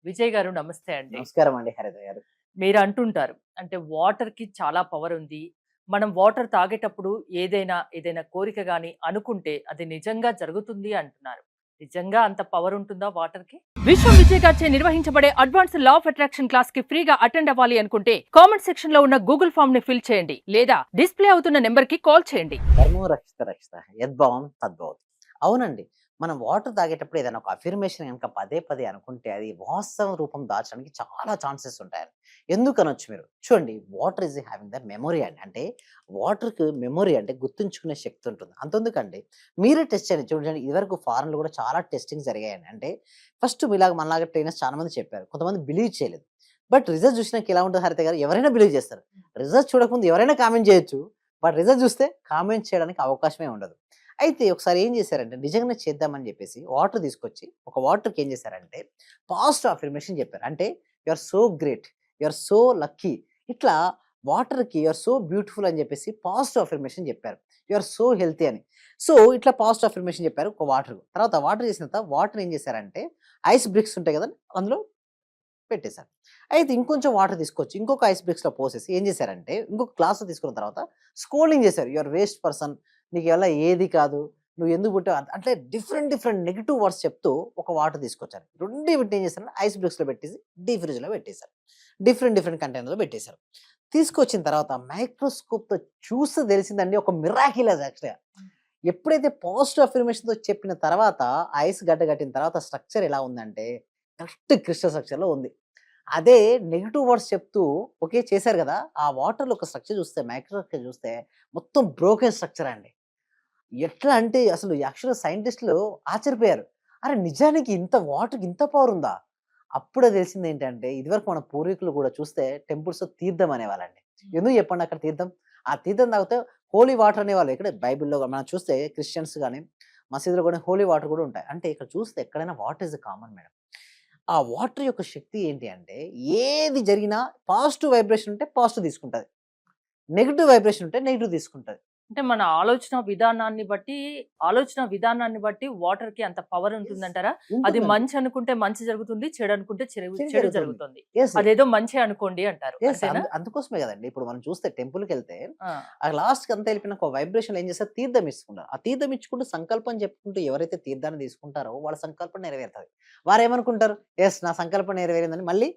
విజయ్ గారు నమస్తే అండి. నమస్కారం అండి హరిత గారు. మీరు అంటుంటారు. అంటే వాటర్‌కి చాలా పవర్ ఉంది. మనం వాటర్ తాగేటప్పుడు ఏదైనా కోరిక గాని అనుకుంటే అది నిజంగా జరుగుతుంది అంటున్నారు. నిజంగా అంత పవర్ ఉంటుందా వాటర్‌కి? విశ్వం విజయ్ గారిచే నిర్వహించబడే advance law of attraction class కి ఫ్రీగా అటెండ్ అవ్వాలి అనుకుంటే కామెంట్ సెక్షన్ లో ఉన్న గూగుల్ ఫార్మ్ ని ఫిల్ చేయండి లేదా డిస్ప్లే అవుతున్న నెంబర్ కి కాల్ చేయండి. ధర్మో రక్షిత రక్షిత యద్భావం తద్భవతి. అవునండి. మనం వాటర్ తాగేటప్పుడు ఏదైనా ఒక అఫర్మేషన్ గనుక పదే పదే అనుకుంటే అది వాస్తవ రూపం దాల్చడానికి చాలా ఛాన్సెస్ ఉంటాయండి. ఎందుకనొచ్చు మీరు. చూడండి water is having the memory అండి. అంటే వాటర్‌కి మెమరీ అంటే గుర్తుంచుకునే శక్తి ఉంటుంది. అంతెందుకండి మీరే టెస్ట్ చేయండి. చూడండి ఇదివరకు ఫారెన్‌లో కూడా చాలా టెస్టింగ్స్ జరిగాయండి. అంటే ఫస్ట్ మీలాగా మనలాగా ట్రైనర్స్ చాలా మంది చెప్పారు. కొంతమంది బిలీవ్ చేయలేదు. బట్ రిజల్ట్ చూసినాక ఎలా ఉంటది హరిత గారు? ఎవరైనా బిలీవ్ చేస్తారు. రిజల్ట్ చూడకముందు ఎవరైనా కామెంట్ చేయొచ్చు. బట్ రిజల్ట్ చూస్తే కామెంట్ చేయడానికి అవకాశమే ఉండదు. అయితే ఒకసారి ఏం చేశారంటే నిజంగానే చేద్దామని చెప్పేసి వాటర్ తీసుకొచ్చి ఒక వాటర్‌కి ఏం చేశారంటే పాజిటివ్ అఫర్మేషన్ చెప్పారు. అంటే you are so great. You are so lucky. ఇట్లా వాటర్‌కి యూ ఆర్ సో బ్యూటిఫుల్ అని చెప్పేసి పాజిటివ్ అఫర్మేషన్ చెప్పారు. యూ ఆర్ సో హెల్తీ అని. సో ఇట్లా పాజిటివ్ అఫర్మేషన్ చెప్పారు ఒక వాటర్. తర్వాత వాటర్ చేసిన తర్వాత వాటర్ ఏం చేశారంటే ఐస్ బ్రిక్స్ ఉంటాయి కదండీ! అందులో పెట్టేసారు. అయితే ఇంకొంచెం వాటర్ తీసుకొచ్చి ఇంకొక ఐస్ బ్రిక్స్‌లో పోసేసి ఏం చేశారంటే ఇంకొక గ్లాస్‌లో తీసుకున్న తర్వాత స్కోల్డింగ్ చేశారు. You are waste person. నీకు వల్ల ఏది కాదు. నువ్వు ఎందుకు పుట్టావు అంటే డిఫరెంట్ నెగెటివ్ వర్డ్స్ చెప్తూ ఒక వాటర్ తీసుకొచ్చారు. రెండిటిని ఏం చేశారంటే ఐస్ బ్రిక్స్‌లో పెట్టేసి డీప్ ఫ్రిడ్జ్‌లో పెట్టేసారు. డిఫరెంట్ కంటైనర్‌లో పెట్టేసారు. తీసుకొచ్చిన తర్వాత మైక్రోస్కోప్‌తో చూస్తే తెలిసిందండి ఒక మిరాకిల్ అది యాక్చువల్‌గా. ఎప్పుడైతే పాజిటివ్ అఫర్మేషన్‌తో చెప్పిన తర్వాత ఐస్ గడ్డ కట్టిన తర్వాత స్ట్రక్చర్ ఎలా ఉందంటే కరెక్ట్ క్రిస్టల్ స్ట్రక్చర్‌లో ఉంది. అదే నెగెటివ్ వర్డ్స్ చెప్తూ ఓకే చేశారు గదా! ఆ వాటర్‌లో ఒక స్ట్రక్చర్ చూస్తే మైక్రోస్కోప్ చూస్తే మొత్తం బ్రోకెన్ స్ట్రక్చర్ అండి. ఎట్లా అంటే అసలు యాక్చువల్‌గా సైంటిస్ట్‌లు ఆశ్చర్యపోయారు. అరె! నిజానికి ఇంత వాటర్‌కి ఇంత పవర్ ఉందా? అప్పుడే తెలిసిందేంటంటే ఇదివరకు మన పూర్వీకులు గూడా చూస్తే టెంపుల్స్‌లో తీర్థం అనేవాళ్ళండి. ఎందుకు చెప్పండి అక్కడ తీర్థం? ఆ తీర్థం తాగితే హోలీ వాటర్ అనేవాళ్ళు. ఇక్కడ బైబిల్‌లో మనం చూస్తే క్రిస్టియన్స్ గాని, మసీదులో కూడా హోలీ వాటర్ కూడా ఉంటాయి. అంటే ఇక్కడ చూస్తే ఎక్కడైనా వాటర్ ఈస్ కామన్ మేడం. ఆ వాటర్ యొక్క శక్తి ఏంటి అంటే ఏది జరిగినా పాజిటివ్ వైబ్రేషన్ ఉంటే పాజిటివ్ తీసుకుంటది. నెగెటివ్ వైబ్రేషన్ ఉంటే నెగెటివ్ తీసుకుంటది. అంటే మన ఆలోచన విధానాన్ని బట్టి వాటర్‌కి అంత పవర్ ఉంటుందంటారా? అది ఉంటుందండి. మంచి అనుకుంటే మంచి జరుగుతుంది. చెడు అనుకుంటే చేంజ్ చెడు జరుగుతుంది. జరుగుతుంది. యెస్. అదేదో మంచే అనుకోండి అంటారు. యెస్. అంతేనా? అందుకోసమే గదండీ! ఇప్పుడు మనం చూస్తే టెంపుల్‌కెళ్తే ఆ! ఆ లాస్ట్‌కి అంతా ఎళ్ళిపోయినాక ఒక వైబ్రేషన్‌లో ఏం చేస్తారు తీర్థం ఇచ్చుకుంటారు. ఆ తీర్థం ఇచ్చుకుంటూ సంకల్పం చెప్పుకుంటూ ఎవరైతే తీర్థాన్ని తీసుకుంటారో వాళ్ళ సంకల్పం నెరవేరుతది. వారేమనుకుంటారు? యెస్ నా సంకల్పం నెరవేరిందని మళ్ళీ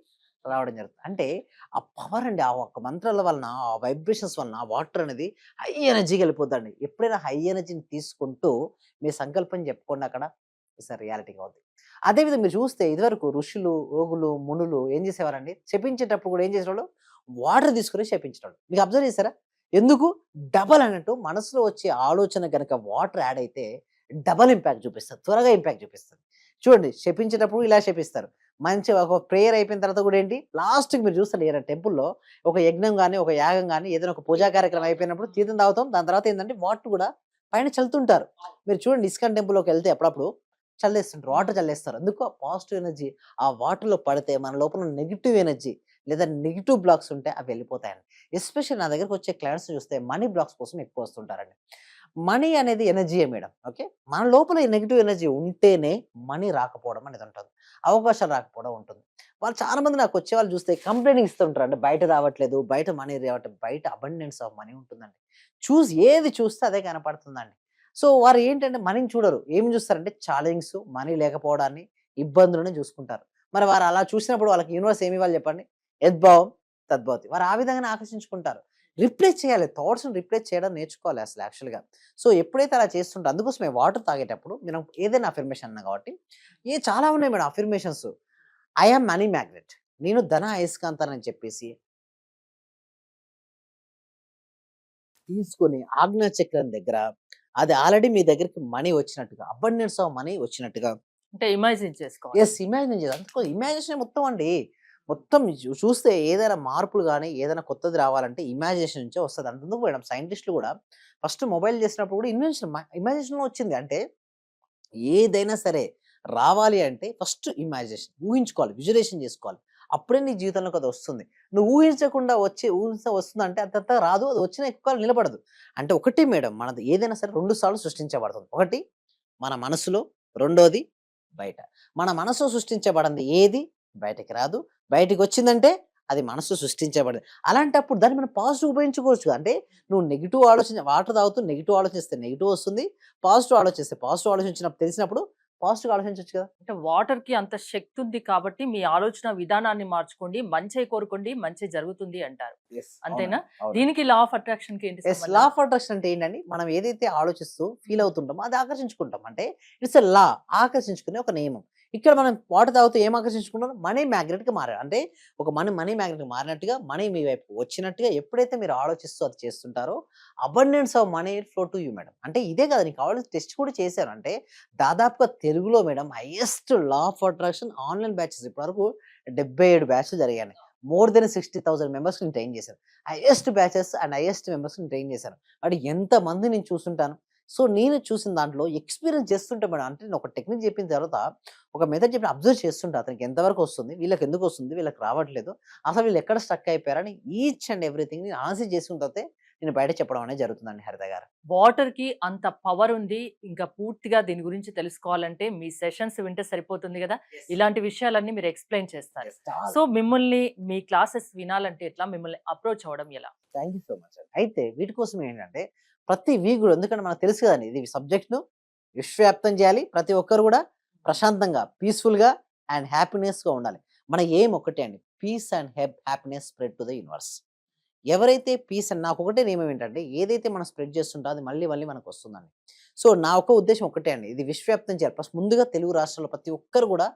రావడం జరుగుతుంది. అంటే ఆ పవర్ అండి. ఆ ఒక్క మంత్రాల వలన, ఆ వైబ్రేషన్స్ వలన ఆ వాటర్ అనేది హై ఎనర్జీకి వెళ్ళిపోద్దండి. ఎప్పుడైనా హై ఎనర్జీని తీసుకుంటూ మీ సంకల్పం చెప్పుకోండి అక్కడ రియాలిటీగా అవుద్ది. అదే విధంగా మీరు చూస్తే ఇదివరకు ఋషులు, యోగులు, మునులు ఏం చేసేవారండి? శపించేటప్పుడు కూడా ఏం చేసేవాళ్ళు? వాటర్ తీసుకొని శపించేటోళ్ళు. మీకు అబ్జర్వ్ చేసారా? ఎందుకు? డబల్ అన్నట్టు మనసులో వచ్చే ఆలోచన గనక వాటర్ యాడ్ అయితే డబల్ ఇంపాక్ట్ చూపిస్తది. త్వరగా ఇంపాక్ట్ చూపిస్తది. చూడండి శపించేటప్పుడు ఇలా శపిస్తారు. మంచి ఒక ప్రేయర్ అయిపోయిన తర్వాత కూడా ఏంటి? లాస్ట్‌కి మీరు చూస్తారు ఏదైనా టెంపుల్‌లో ఒక యజ్ఞం గాని, ఒక యాగం గాని ఏదైనా ఒక పూజా కార్యక్రమం అయిపోయినప్పుడు తీర్థం తాగుతాం. దాని తర్వాత ఏందంటే వాటర్ కూడా పైన చల్లుతుంటారు. మీరు చూడండి ఇస్కాన్ టెంపుల్‌లోకెళ్తే అప్పుడప్పుడు చల్లేస్తుంటారు. వాటర్ చల్లేస్తారు. ఎందుకు? ఆ పాజిటివ్ ఎనర్జీ ఆ వాటర్‌లో పడితే మన లోపల ఉన్న నెగెటివ్ ఎనర్జీ లేదా నెగెటివ్ బ్లాక్స్ ఉంటే అవి వెళ్ళిపోతాయండి. ఎస్పెషల్లీ నా దగ్గరకొచ్చే క్లయింట్స్ చూస్తే మనీ బ్లాక్స్ కోసం ఎక్కువ వస్తుంటారండి. మనీ అనేది ఎనర్జీయే మేడం. ఓకే. మన లోపల ఈ నెగెటివ్ ఎనర్జీ ఉంటేనే మనీ రాకపోవడం అనేది ఉంటది. అవకాశాలు రాకపోవడం ఉంటుంది. వాళ్ళు చాలా మంది నాకొచ్చేవాళ్ళు చూస్తే కంప్లెయింట్ ఇస్తుంటారు. అంటే బయట రావట్లేదు, బయట మనీ రావట్లేదు, బయట అబండెన్స్ ఆఫ్ మనీ ఉంటుందండి. ఏది చూస్తే అదే కనపడుతుందండి. సో, వారు ఏంటంటే మనీని చూడరు. ఏమి చూస్తారంటే ఛాలెంజింగ్స్, మనీ లేకపోవడాన్ని, ఇబ్బందులను చూసుకుంటారు. మరి వారు అలా చూసినప్పుడు వాళ్ళకి యూనివర్స్ ఏమి ఇవ్వాలి చెప్పండి? యద్భావం తద్భవతి. వారు ఆ విధంగానే ఆకర్షించుకుంటారు. రిప్లేస్ చేయాలి. థాట్స్‌ని రిప్లేస్ చేయడం నేర్చుకోవాలి అసలు యాక్చువల్‌గా. సో, ఎప్పుడైతే అలా చేస్తుంటారో అందుకోసమే వాటర్ తాగేటప్పుడు మనం ఏదైనా అఫర్మేషన్ అన్నా కాబట్టి చాలా ఉన్నాయి madam affirmations. I am money magnet. నేను ధన అయస్కాంతానని చెప్పేసి తీసుకొని ఆజ్ఞా చక్రం దగ్గర అది ఆల్రెడీ మీ దగ్గరికి మనీ వచ్చినట్టుగా అబండెన్స్ ఆఫ్ మనీ వచ్చినట్టుగా అంటే ఇమాజిన్ చేసుకోవాలి. ఇమాజిన్ చేయాలి. అందుకో ఇమాజినేషనే మొత్తం అండి. మొత్తం చూస్తే ఏదైనా మార్పులు గాని, ఏదైనా కొత్తది రావాలంటే ఇమాజినేషన్ నుంచే వస్తది. అంతెందుకు మేడం సైంటిస్ట్‌లు గూడా ఫస్ట్ మొబైల్ చేసినప్పుడు కూడా ఇమాజినేషన్‌లో వచ్చింది. అంటే ఏదైనా సరే రావాలి అంటే ఫస్ట్ ఇమాజినేషన్ ఊహించుకోవాలి. విజువలైజేషన్ చేసుకోవాలి. అప్పుడే నీ జీవితంలోకి అది వస్తుంది. నువ్వు ఊహించకుండా ఊహిస్తే వస్తుందంటే అంతంత రాదు. అది వచ్చినా ఎక్కువ కాలం నిలబడదు. అంటే ఒకటే మేడం మనది ఏదైనా సరే 2 సార్లు సృష్టించబడుతుంది. ఒకటి మన మనసులో, రెండోది బయట. మన మనసులో సృష్టించబడింది ఏది? బయటికి రాదు. బయటికొచ్చిందంటే అది మనసు సృష్టించబడింది. అలాంటప్పుడు దాన్ని మనం పాజిటివ్ ఉపయోగించుకోవచ్చు. అంటే నువ్వు నెగెటివ్ వాటర్ తాగుతూ నెగెటివ్ ఆలోచిస్తే నెగెటివ్ వస్తుంది. పాజిటివ్ ఆలోచిస్తే పాజిటివ్ ఆలోచించినప్పుడు తెలిసినప్పుడు పాజిటివ్‌గా ఆలోచించొచ్చు కదా! అంటే వాటర్‌కి అంత శక్తి ఉంది కాబట్టి మీ ఆలోచన విధానాన్ని మార్చుకోండి. మంచే కోరుకోండి, మంచే జరుగుతుంది అంటారు. యెస్. అంతేనా? అవునండి. దీనికి లా ఆఫ్ అట్రాక్షన్‌కి ఏంటి యెస్. లా సంబంధం? ఆఫ్ అట్రాక్షన్ అంటే ఏంటండి? మనం ఏదైతే ఆలోచిస్తూ ఫీల్ అవుతుంటామో అది ఆకర్షించుకుంటాం. అంటే ఇట్స్ ఎ లా ఆకర్షించుకునే ఒక నియమం. ఇక్కడ మనం వాటర్ తాగుతూ ఏం ఆకర్షించుకుంటున్నాం? మనీ మాగ్నెట్‌గా మారారు. అంటే ఒక మనీ మాగ్నెట్‌గా మారినట్టుగా మనీ మీ వైపుకి వచ్చినట్టుగా ఎప్పుడైతే మీరు ఆలోచిస్తూ అది చేస్తుంటారో abundance of money flow to you madam. అంటే ఇదే కాదు నీకు కావాల్సిన టెస్ట్ కూడా చేశారు. అంటే దాదాపుగా తెలుగులో madam highest law of attraction online batches ఇప్పటివరకు 77 బ్యాచ్‌లు జరిగాయండి. మోర్ దెన్ 60,000 మెంబర్స్‌ని ట్రైన్ చేశారు. హైయెస్ట్ బ్యాచెస్ అండ్ హైయెస్ట్ మెంబర్స్‌ని ట్రైన్ చేశాను. అంటే ఎంతమంది నేను చూసుంటాను. సో, నేను చూసిన దాంట్లో ఎక్స్‌పీరియన్స్ చేస్తుంటే మేడం అంటే నేను ఒక టెక్నిక్ చెప్పిన తర్వాత, ఒక మెథడ్ చెప్పి అబ్జర్వ్ చేస్తుంటా. అతనికి ఎంతవరకు వస్తుంది? వీళ్ళకెందుకొస్తుంది? వీళ్ళకి రావట్లేదు. అసలు వీళ్ళు ఎక్కడ స్ట్రక్ అయిపోయారని ఈచ్ అండ్ ఎవ్రీథింగ్ నేను అనాలిసిస్ చేసిన తర్వాతే నేను బయట చెప్పడం అనేది జరుగుతుందండి హరిత గారు. వాటర్‌కి అంత పవర్ ఉంది. ఇంకా పూర్తిగా దీని గురించి తెలుసుకోవాలంటే మీ సెషన్స్ వింటే సరిపోతుంది గదా! ఇలాంటి విషయాలన్నీ మీరు ఎక్స్‌ప్లెయిన్ చేస్తారు. యెస్. చాలా. సో, మిమ్మల్ని మీ క్లాసెస్ వినాలంటే ఎట్లా? మిమ్మల్ని అప్రోచ్ అవ్వడం ఎలా? థాంక్ యూ సో మచ్ అండి. అయితే వీటి కోసం ఏంటంటే ప్రతి వీక్ గూడా ఎందుకంటే మనకు తెలుసు కదండీ! ఇది సబ్జెక్ట్‌ను విశ్వవ్యాప్తం చేయాలి. ప్రతి ఒక్కరు గూడా ప్రశాంతంగా, పీస్‌ఫుల్‌గా అండ్ హ్యాపీనెస్‌గా ఉండాలి. మన ఎయిమ్ ఒక్కటే అండి. Peace and happiness spread to the universe. ఎవరైతే పీస్ అని నాకొకటే నియమం ఏంటంటే ఏదైతే మనం స్ప్రెడ్ చేస్తుంటామో అది మళ్ళీ మళ్ళీ మనకొస్తుందండి. సో, నా ఒక్క ఉద్దేశ్యం ఒక్కటే అండి. ఇది విశ్వవ్యాప్తం చేయాలి. ఫస్ట్ ముందుగా తెలుగు రాష్ట్రాల్లో ప్రతి ఒక్కరు గూడా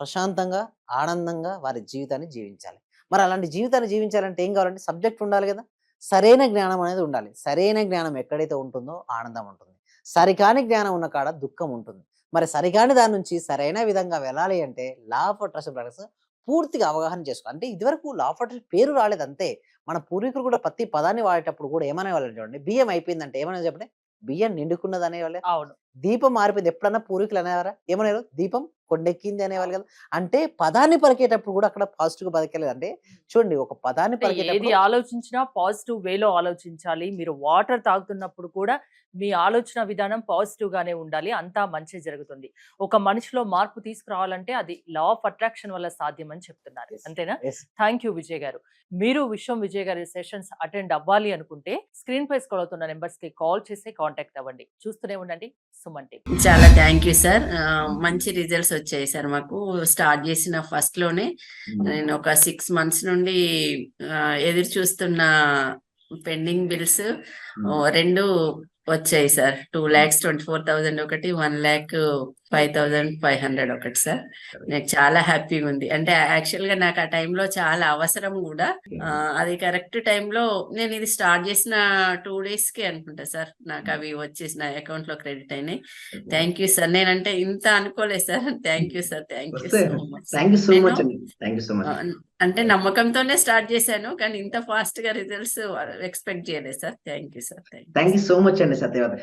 ప్రశాంతంగా, ఆనందంగా వారి జీవితాన్ని జీవించాలి. మరి అలాంటి జీవితాన్ని జీవించాలంటే ఏం కావాలంటే సబ్జెక్ట్ ఉండాలి గదా! సరైన జ్ఞానం అనేది ఉండాలి. సరైన జ్ఞానం ఎక్కడైతే ఉంటుందో ఆనందం ఉంటుంది. సరికాని జ్ఞానం ఉన్న కాడ దుఃఖం ఉంటుంది. మరి సరికాని దాని నుంచి సరైన విధంగా వెళ్ళాలి అంటే లా ఆఫ్ అట్రాక్షన్ ప్రకారం పూర్తిగా అవగాహన చేసుకోవాలి. అంటే ఇదివరకు లా ఆఫ్ అట్రాక్షన్ పేరు రాలేదు అంతే. మన పూర్వీకులు కూడా ప్రతి పదాన్ని వాడేటప్పుడు కూడా ఏమనేవాళ్ళంటే చూడండి, బియ్యం అయిపోయిందంటే ఏమనేవాళ్ళు చెప్పండి? బియ్యం నిండుకున్నది అనేవాళ్ళే. అవును. దీపం మారిపోయింది. ఎప్పుడన్నా పూర్వీకులు అనేవారా? ఏమనేవారు? దీపం కొండెక్కింది అనేవాళ్ళు కదా! అంటే పదాన్ని పలికేటప్పుడు కూడా అక్కడ పాజిటివ్‌గా పలికేలేదు. అంటే చూడండి ఒక పదాన్ని అంటే ఏది పలికేటప్పుడు ఆలోచించినా పాజిటివ్ వేలో ఆలోచించాలి. మీరు వాటర్ తాగుతున్నప్పుడు కూడా మీ ఆలోచన విధానం పాజిటివ్ గానే ఉండాలి. అంతా మంచే జరుగుతుంది. ఒక మనిషిలో మార్పు తీసుకురావాలంటే అది లా ఆఫ్ అట్రాక్షన్ వల్ల సాధ్యమని చెప్తున్నారు. యెస్. అంతేనా? యెస్. థాంక్ యూ విజయ్ గారు. మీరు విశ్వం విజయ్ గారి సెషన్స్ అటెండ్ అవ్వాలి అనుకుంటే స్క్రీన్ పై స్క్రోల్ అవుతున్న నంబర్స్‌కి కాల్ చేసి కాంటాక్ట్ అవ్వండి. చూస్తూనే ఉండండి సుమన్ టీవీ. చాలా థ్యాంక్ యూ సార్. మంచి రిజల్ట్స్ వచ్చాయి సార్ మాకు. స్టార్ట్ చేసిన ఫస్ట్ లోనే నేను ఒక 6 మంత్స్ నుండి ఎదురు చూస్తున్న పెండింగ్ బిల్స్ 2 వచ్చాయి సార్. 2,24,000 ఒకటి, 1,05,500 ఒకటి సార్. నాకు చాలా హ్యాపీగా ఉంది. అంటే యాక్చువల్ గా నాకు ఆ టైంలో చాలా అవసరం కూడా. అది కరెక్ట్ టైంలో నేను ఇది స్టార్ట్ చేసిన 2 days కి అనుకుంటా సార్ నాకు అవి వచ్చేసి నా అకౌంట్ లో క్రెడిట్ అయినాయి. Thank you sir. నేనంటే ఇంత అనుకోలేదు sir. Thank you sir. Thank you so much. Thank you so నేను మచ్ అండి. Thank you so much. అంటే నమ్మకంతోనే స్టార్ట్ చేశాను కానీ ఇంత ఫాస్ట్ గా రిజల్ట్స్ ఎక్స్పెక్ట్ చేయలేదు sir. Thank you sir. Thank you so much అండి సత్యవతి.